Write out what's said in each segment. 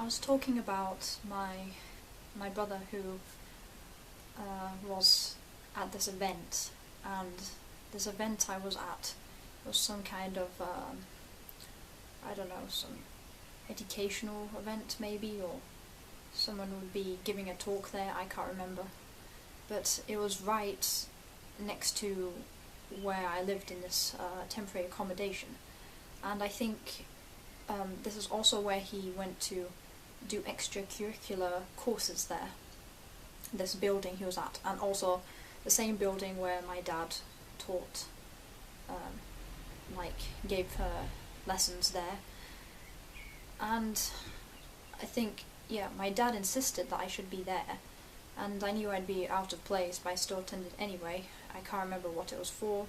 was talking about my brother who was at this event, and this event I was at was some kind of I don't know, some educational event maybe, or someone would be giving a talk there, I can't remember. But it was right next to where I lived in this temporary accommodation, and I think this is also where he went to do extracurricular courses there, this building he was at, and also the same building where my dad taught, gave her lessons there. And I think, yeah, my dad insisted that I should be there, and I knew I'd be out of place, but I still attended anyway. I can't remember what it was for.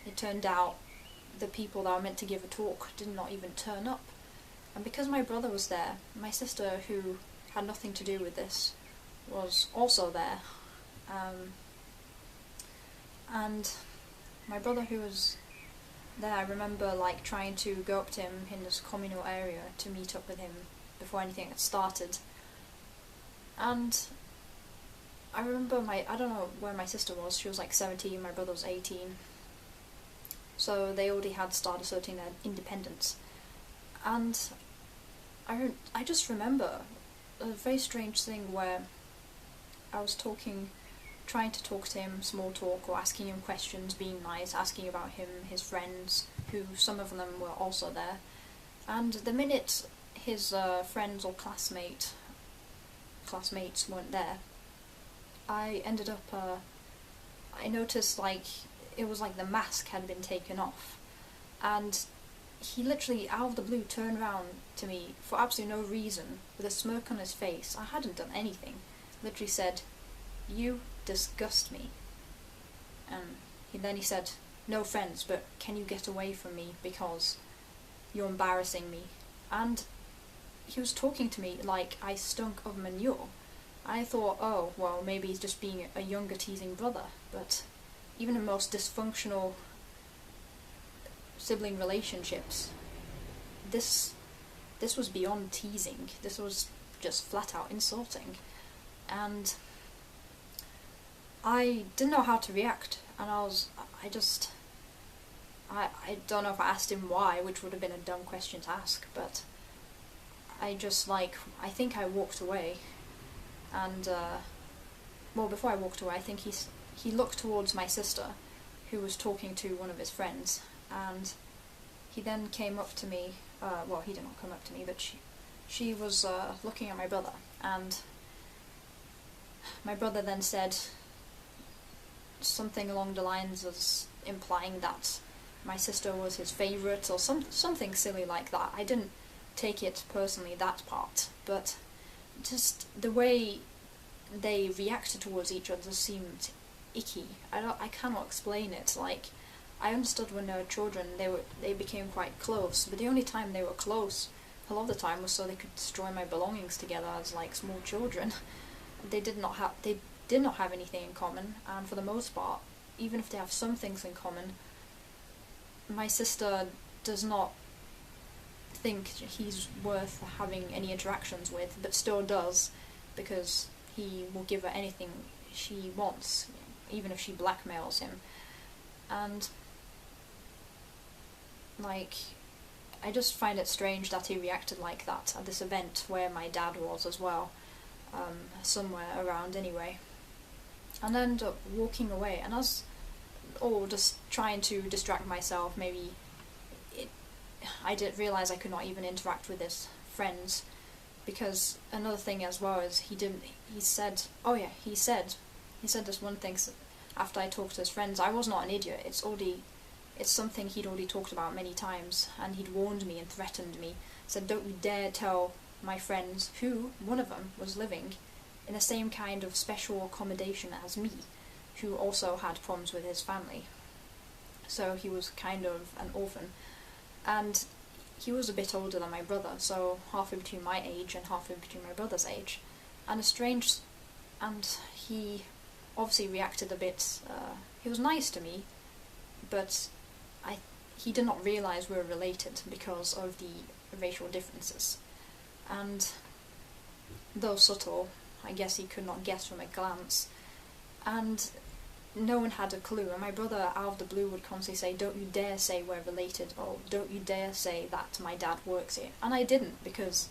It turned out the people that were meant to give a talk did not even turn up. And because my brother was there, my sister, who had nothing to do with this, was also there. And my brother who was there, I remember trying to go up to him in this communal area to meet up with him before anything had started. And I remember I don't know where my sister was, she was 17, my brother was 18. So they already had started asserting their independence. And I just remember a very strange thing where I was trying to talk to him, small talk, or asking him questions, being nice, asking about him, his friends, who some of them were also there. And the minute his friends or classmates weren't there, I ended up, I noticed it was like the mask had been taken off, and he literally out of the blue turned around to me for absolutely no reason with a smirk on his face. I hadn't done anything. Literally said, "You disgust me." And then he said, "No offense, but can you get away from me because you're embarrassing me?" And he was talking to me like I stunk of manure. I thought, oh, well, maybe he's just being a younger teasing brother, but even in most dysfunctional sibling relationships, this was beyond teasing. This was just flat out insulting. And I didn't know how to react, and I don't know if I asked him why, which would have been a dumb question to ask, but I think I walked away, and before I walked away, I think he looked towards my sister, who was talking to one of his friends, and he then came up to me, he did not come up to me, but she was looking at my brother, and my brother then said something along the lines of implying that my sister was his favourite, or something silly like that. I didn't take it personally, that part, but just the way they reacted towards each other seemed icky. I cannot explain it. I understood when they were children they became quite close, but the only time they were close a lot of the time was so they could destroy my belongings together as small children. They did not have anything in common, and for the most part, even if they have some things in common, my sister does not think he's worth having any interactions with, but still does, because he will give her anything she wants, even if she blackmails him. And I just find it strange that he reacted like that at this event where my dad was as well, somewhere around anyway. And I ended up walking away, and I was just trying to distract myself. Maybe I didn't realise I could not even interact with his friends, because another thing as well is he said this one thing after I talked to his friends. I was not an idiot. It's something he'd already talked about many times, and he'd warned me and threatened me, said, "Don't you dare tell my friends," who, one of them, was living in the same kind of special accommodation as me, who also had problems with his family. So he was kind of an orphan, and he was a bit older than my brother, so halfway between my age and halfway between my brother's age, and he obviously reacted a bit, he was nice to me, but he did not realise we were related because of the racial differences. and though subtle, I guess he could not guess from a glance, and no one had a clue. And my brother, out of the blue, would constantly say, "Don't you dare say we're related," or "Don't you dare say that my dad works here." And I didn't, because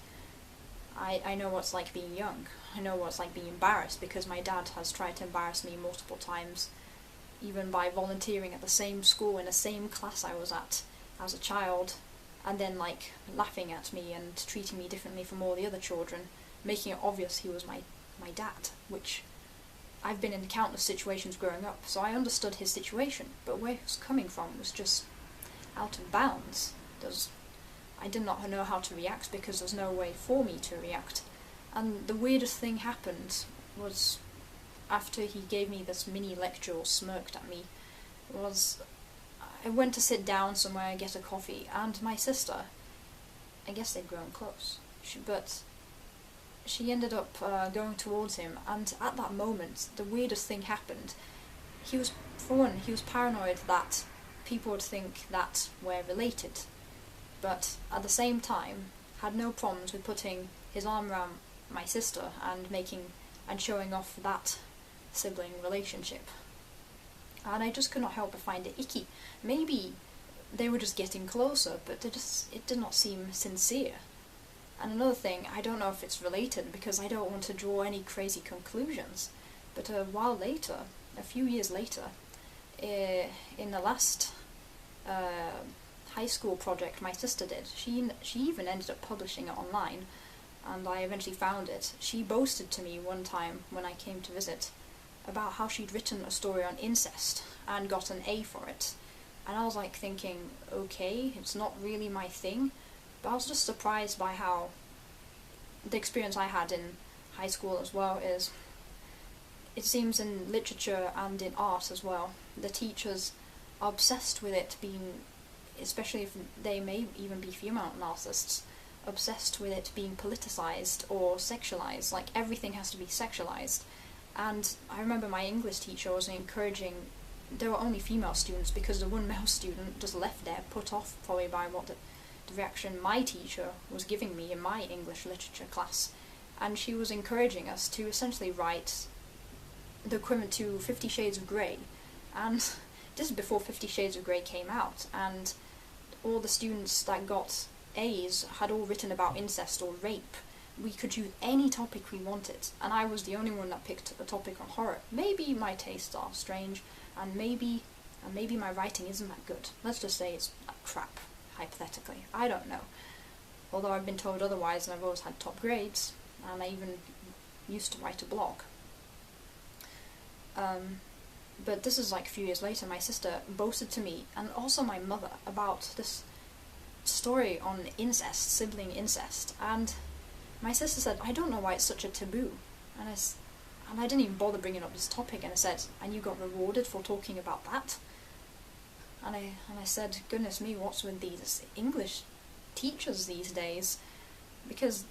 I know what's like being young. I know what's like being embarrassed, because my dad has tried to embarrass me multiple times, even by volunteering at the same school in the same class I was at as a child, and then like laughing at me and treating me differently from all the other children, making it obvious he was my dad, which I've been in countless situations growing up, so I understood his situation, but where he was coming from was just out of bounds. I did not know how to react, because there's no way for me to react. And the weirdest thing happened was, after he gave me this mini lecture or smirked at me, was I went to sit down somewhere and get a coffee, and my sister, I guess they'd grown close, but she ended up going towards him, and at that moment the weirdest thing happened. He was paranoid that people would think that we're related, but at the same time had no problems with putting his arm around my sister and showing off that sibling relationship. And I just could not help but find it icky. Maybe they were just getting closer, but it did not seem sincere. And another thing, I don't know if it's related, because I don't want to draw any crazy conclusions, but a few years later, in the last high school project my sister did, she even ended up publishing it online, and I eventually found it. She boasted to me one time when I came to visit about how she'd written a story on incest and got an A for it. And I was like thinking, okay, it's not really my thing, but I was just surprised by how the experience I had in high school as well is, it seems in literature and in art as well, the teachers are obsessed with it being, especially if they may even be female narcissists, obsessed with it being politicized or sexualized, like everything has to be sexualized. And I remember my English teacher was encouraging, there were only female students because the one male student just left there, put off probably by what the reaction my teacher was giving me in my English literature class. And she was encouraging us to essentially write the equivalent to 50 Shades of Grey. And this is before 50 Shades of Grey came out, and all the students that got A's had all written about incest or rape. We could choose any topic we wanted, and I was the only one that picked a topic on horror. Maybe my tastes are strange, and maybe my writing isn't that good. Let's just say it's crap, hypothetically. I don't know. Although I've been told otherwise, and I've always had top grades, and I even used to write a blog. But this is like a few years later, my sister boasted to me, and also my mother, about this story on incest, sibling incest, and my sister said, "I don't know why it's such a taboo," and I didn't even bother bringing up this topic, and I said, "And you got rewarded for talking about that?" And I said, "Goodness me, what's with these English teachers these days?" Because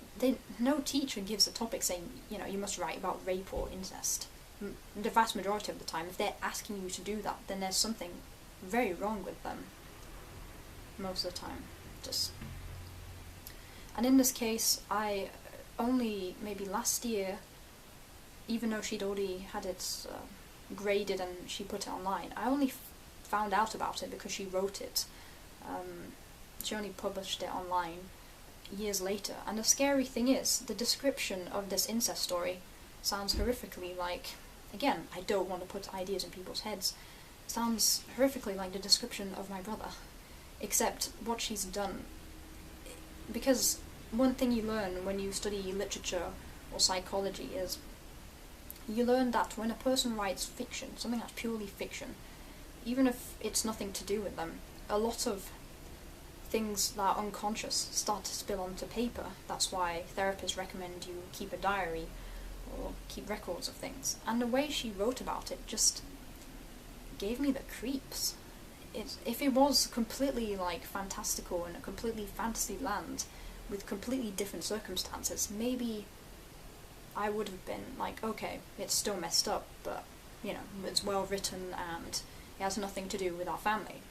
no teacher gives a topic saying, you must write about rape or incest. The vast majority of the time, if they're asking you to do that, then there's something very wrong with them. Most of the time. And in this case, I only, maybe last year, even though she'd already had it graded and she put it online, I only found out about it because she wrote it. She only published it online years later. And the scary thing is, the description of this incest story sounds horrifically like, again, I don't want to put ideas in people's heads, sounds horrifically like the description of my brother. Except what she's done, because one thing you learn when you study literature or psychology is, you learn that when a person writes fiction, something that's purely fiction, even if it's nothing to do with them, a lot of things that are unconscious start to spill onto paper. That's why therapists recommend you keep a diary or keep records of things. And the way she wrote about it just gave me the creeps. If it was completely like fantastical in a completely fantasy land with completely different circumstances, maybe I would have been like, okay, it's still messed up, but it's well written and it has nothing to do with our family.